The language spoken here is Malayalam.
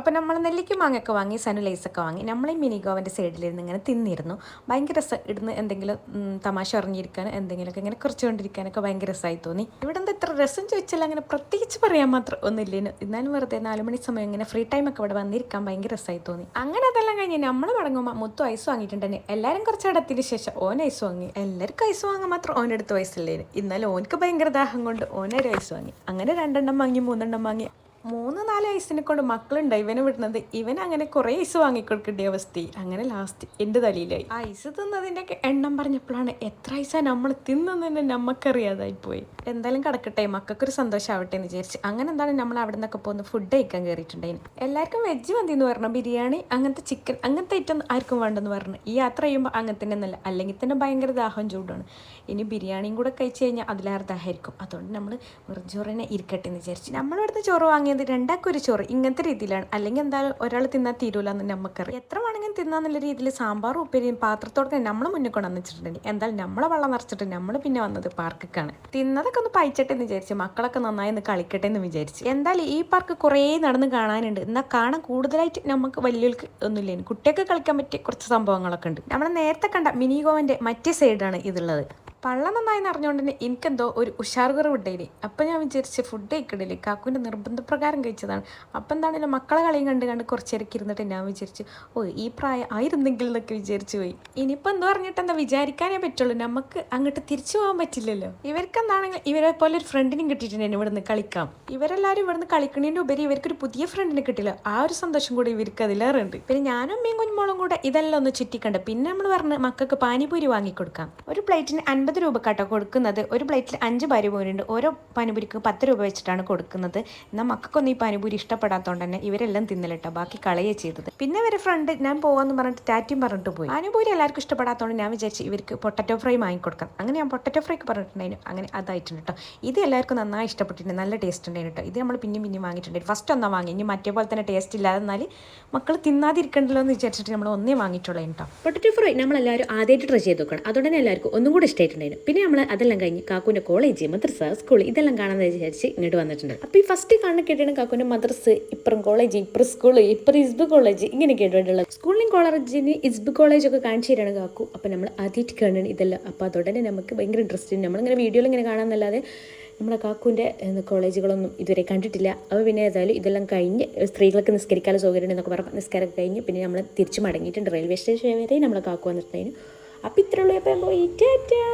അപ്പോൾ നമ്മൾ നെല്ലിക്ക മാങ്ങയൊക്കെ വാങ്ങി സനു ലൈസൊക്കെ വാങ്ങി നമ്മളീ മിനി ഗോവൻ്റെ സൈഡിലിരുന്ന് ഇങ്ങനെ തിന്നിരുന്നു. ഭയങ്കര രസം. ഇടുന്ന് എന്തെങ്കിലും തമാശ അറിഞ്ഞിരിക്കാൻ എന്തെങ്കിലുമൊക്കെ ഇങ്ങനെ കുറച്ചുകൊണ്ടിരിക്കാനൊക്കെ ഭയങ്കര രസമായി തോന്നി. ഇവിടെ എന്താ ഇത്ര രസം ചോദിച്ചാൽ അങ്ങനെ പ്രത്യേകിച്ച് പറയാൻ മാത്രം ഒന്നുമില്ലേനു. എന്നാലും വെറുതെ 4 മണി സമയം ഇങ്ങനെ ഫ്രീ ടൈമൊക്കെ ഇവിടെ വന്നിരിക്കാൻ ഭയങ്കര രസമായി തോന്നി. അങ്ങനെ അതെല്ലാം കഴിഞ്ഞ് നമ്മൾ മടങ്ങുമ്പോൾ മുത്തു ഐസ് വാങ്ങിയിട്ടുണ്ടെന്നെ. എല്ലാവരും കുറച്ച് ഇടത്തിന് ശേഷം ഓൻ ഐസ് വാങ്ങി. എല്ലാവർക്കും ഐസ് വാങ്ങാൻ മാത്രം ഓനെടുത്ത് വയസ്സില്ലേന്. ഇന്നാലും ഓനക്ക് ഭയങ്കര ദാഹം കൊണ്ട് ഓനൊരു ഐസ് വാങ്ങി. അങ്ങനെ 2 വാങ്ങി 3 വാങ്ങി 3-4 ഐസിനെ കൊണ്ട് മക്കളുണ്ട് ഇവനെ വിടുന്നത്. ഇവൻ അങ്ങനെ കുറേ ഐസ് വാങ്ങിക്കൊടുക്കേണ്ട അവസ്ഥ. അങ്ങനെ ലാസ്റ്റ് എൻ്റെ തലയിലായി. ഐസ് തിന്നതിൻ്റെ ഒക്കെ എണ്ണം പറഞ്ഞപ്പോഴാണ് എത്ര ഐസാണ് നമ്മൾ തിന്നതെന്ന് നമുക്കറിയാതായി പോയി. എന്തായാലും കിടക്കട്ടെ, മക്കൾക്കൊരു സന്തോഷമാവട്ടെ എന്ന് വിചാരിച്ച് അങ്ങനെ എന്താണ് നമ്മൾ അവിടെ നിന്നൊക്കെ പോകുന്നത് ഫുഡ് കഴിക്കാൻ കയറിയിട്ടുണ്ടായിരുന്നു. എല്ലാവർക്കും വെജ് മതി എന്ന് പറഞ്ഞു. ബിരിയാണി അങ്ങനത്തെ ചിക്കൻ അങ്ങനത്തെ ഐറ്റം ആർക്കും വേണ്ടെന്ന് പറഞ്ഞു. ഈ യാത്ര ചെയ്യുമ്പോൾ അങ്ങനെ തന്നെ ഒന്നല്ല, അല്ലെങ്കിൽ തന്നെ ഭയങ്കര ദാഹം ചൂടാണ്. ഇനി ബിരിയാണിയും കൂടെ കഴിച്ച് കഴിഞ്ഞാൽ അതിലേറെ ദാഹമായിരിക്കും. അതുകൊണ്ട് നമ്മൾ വെറും ചോറിനെ ഇരിക്കട്ടെ എന്ന് വിചാരിച്ചു. നമ്മളിവിടുന്ന് ചോറ് വാങ്ങിയത് 2 ഒരു ചോറ് ഇങ്ങനത്തെ രീതിയിലാണ്. അല്ലെങ്കിൽ എന്തായാലും ഒരാൾ തിന്നാൽ തീരൂല എന്ന് നമുക്കറിയാം. എത്ര വേണമെങ്കിലും തിന്നാന്നുള്ള രീതിയിൽ സാമ്പാറും ഉപ്പേരിയും പാത്രത്തോടെ നമ്മൾ മുന്നിൽ കൊണ്ടു വന്നിട്ടുണ്ടെങ്കിൽ എന്തായാലും നമ്മളെ വെള്ളം നിറച്ചിട്ട് നമ്മൾ പിന്നെ വന്നത് പാർക്കിക്കാണ്. തിന്നതൊക്കെ ഒന്ന് പഴിച്ചട്ടെ എന്ന് വിചാരിച്ചു. മക്കളൊക്കെ നന്നായി ഒന്ന് കളിക്കട്ടെ എന്ന് വിചാരിച്ചു. എന്തായാലും ഈ പാർക്ക് കുറേ നടന്ന് കാണാനുണ്ട്. എന്നാൽ കാണാൻ കൂടുതലായിട്ട് നമുക്ക് വലിയവർക്ക് ഒന്നുമില്ലേന്. കുട്ടികൾക്ക് കളിക്കാൻ പറ്റിയ കുറച്ച് സംഭവങ്ങളൊക്കെ ഉണ്ട്. നമ്മൾ നേരത്തെ കണ്ട മിനി ഗോവൻ്റെ മറ്റേ സൈഡാണ് ഇതുള്ളത്. പള്ളം നന്നായി നിറഞ്ഞുകൊണ്ട് തന്നെ എനിക്കെന്തോ ഒരു ഉഷാർ കുറവുണ്ടായില്ലേ. അപ്പം ഞാൻ വിചാരിച്ച് ഫുഡ് കഴിക്കണില്ലേ, കാക്കുവിൻ്റെ നിർബന്ധപ്രകാരം കഴിച്ചതാണ്. അപ്പം എന്താണെങ്കിലും മക്കളെ കളിയും കണ്ട് കുറച്ചേരൊക്കെ ഇരുന്നിട്ട് ഞാൻ വിചാരിച്ചു ഈ പ്രായം ആയിരുന്നെങ്കിൽ എന്നൊക്കെ വിചാരിച്ചു പോയി. ഇനിയിപ്പോൾ എന്താ പറഞ്ഞിട്ട് എന്താ വിചാരിക്കാനേ പറ്റുള്ളൂ, നമുക്ക് അങ്ങോട്ട് തിരിച്ചു പോകാൻ പറ്റില്ലല്ലോ. ഇവർക്ക് എന്താണെങ്കിൽ ഇവരെ പോലെ ഒരു ഫ്രണ്ടിനും കിട്ടിയിട്ടുണ്ടായിരുന്നു ഇവിടുന്ന് കളിക്കാം. ഇവരെല്ലാവരും ഇവിടുന്ന് കളിക്കുന്നതിൻ്റെ ഉപരി ഇവർക്കൊരു പുതിയ ഫ്രണ്ടിനെ കിട്ടില്ല. ആ ഒരു സന്തോഷം കൂടി ഇവർക്ക് അതിലേറെ ഉണ്ട്. പിന്നെ ഞാനും അമ്മയും കുഞ്ഞുമോളും കൂടെ ഇതെല്ലാം ഒന്ന് ചുറ്റിക്കണ്ട്. പിന്നെ നമ്മൾ പറഞ്ഞ് മക്കൾക്ക് പാനിപൂരി വാങ്ങിക്കൊടുക്കാം. ഒരു പ്ലേറ്റിന് 50 രൂപ കേട്ടോ കൊടുക്കുന്നത്. ഒരു പ്ലേറ്റിൽ 5 പാനിപൂരി ഉണ്ട്. ഓരോ പാനിപൂരിക്ക് 10 രൂപ വെച്ചിട്ടാണ് കൊടുക്കുന്നത്. എന്നാൽ മക്കൾക്കൊന്നും ഈ പാനിപൂരി ഇഷ്ടപ്പെടാത്തതുകൊണ്ട് തന്നെ ഇവരെല്ലാം തിന്നലിട്ടോ, ബാക്കി കളയുക ചെയ്തത്. പിന്നെ ഇവരെ ഫ്രണ്ട് ഞാൻ പോകാമെന്ന് പറഞ്ഞിട്ട് ടാറ്റിയും പറഞ്ഞിട്ട് പോയി. പാനിപൂരി എല്ലാവർക്കും ഇഷ്ടപ്പെടാത്തതുകൊണ്ട് ഞാൻ വിചാരിച്ചു ഇവർക്ക് പൊട്ടറ്റോ ഫ്രൈ വാങ്ങിക്കൊടുക്കാം. അങ്ങനെ ഞാൻ പൊട്ടറ്റോ ഫ്രൈക്ക് പറഞ്ഞിട്ടുണ്ടായിരുന്നു. അങ്ങനെ അതായിട്ടുണ്ട് കേട്ടോ. ഇത് എല്ലാവർക്കും നന്നായി ഇഷ്ടപ്പെട്ടിട്ടുണ്ട്, നല്ല ടേസ്റ്റ് ഉണ്ടായിരുന്നു കേട്ടോ. ഇത് നമ്മൾ പിന്നെയും വാങ്ങിയിട്ടുണ്ട്. ഫസ്റ്റ് ഒന്നാ വാങ്ങി, ഇനി മറ്റേ പോലെ തന്നെ ടേസ്റ്റ് ഇല്ലാതെ എന്നാൽ മക്കൾ തിന്നാതിരിക്കണ്ടല്ലോ എന്ന് വിചാരിച്ചിട്ട് നമ്മൾ ഒന്നേ വാങ്ങിയിട്ടുള്ളൂ കേട്ടോ. പൊട്ടറ്റോ ഫ്രൈ നമ്മളെല്ലാവരും ആദ്യമായിട്ട് ട്രൈ ചെയ്ത് നോക്കണം. അതുകൊണ്ട് തന്നെ എല്ലാവർക്കും ഒന്നും കൂടി ഇഷ്ടമായിട്ടുണ്ടായിരുന്നു. പിന്നെ നമ്മൾ അതെല്ലാം കഴിഞ്ഞ് കാക്കുവിൻ്റെ കോളേജ്, മദ്രസ, സ്കൂൾ ഇതെല്ലാം കാണാമെന്ന് വിചാരിച്ച് ഇങ്ങോട്ട് വന്നിട്ടുണ്ട്. അപ്പോൾ ഈ ഫസ്റ്റ് കാണുന്ന കേട്ടിട്ട് കാക്കുവിൻ്റെ മദ്രസ്, ഇപ്പുറം കോളേജ്, ഇപ്പുറം സ്കൂൾ, ഇപ്പുറം ഇസ്ബ് കോളേജ് ഇങ്ങനെ കേട്ടിട്ടുള്ളത്. സ്കൂളിലും കോളേജിന് ഇസ്ബ് കോളേജൊക്കെ കാണിച്ചു തരാണ് കാക്കു. അപ്പോൾ നമ്മൾ ആദ്യമായിട്ട് കാണണം ഇതെല്ലാം. അപ്പോൾ അതോടെ നമുക്ക് ഭയങ്കര ഇൻട്രസ്റ്റ്. നമ്മളിങ്ങനെ വീഡിയോയിൽ ഇങ്ങനെ കാണാമെന്നല്ലാതെ നമ്മളെ കാക്കുവിൻ്റെ കോളേജുകളൊന്നും ഇതുവരെ കണ്ടിട്ടില്ല. അപ്പോൾ പിന്നെ ഏതായാലും ഇതെല്ലാം കഴിഞ്ഞ് സ്ത്രീകൾക്ക് നിസ്കരിക്കാനുള്ള സൗകര്യം എന്നൊക്കെ പറഞ്ഞാൽ നിസ്കാരം കഴിഞ്ഞ് പിന്നെ നമ്മൾ തിരിച്ച് മടങ്ങിയിട്ടുണ്ട്. റെയിൽവേ സ്റ്റേഷൻ വരെ നമ്മളെ കാക്കു വന്നിട്ടുണ്ടായിരുന്നു. അപ്പോൾ ഇത്രയുള്ളൂ. അപ്പോൾ പോയി ടാറ്റാ.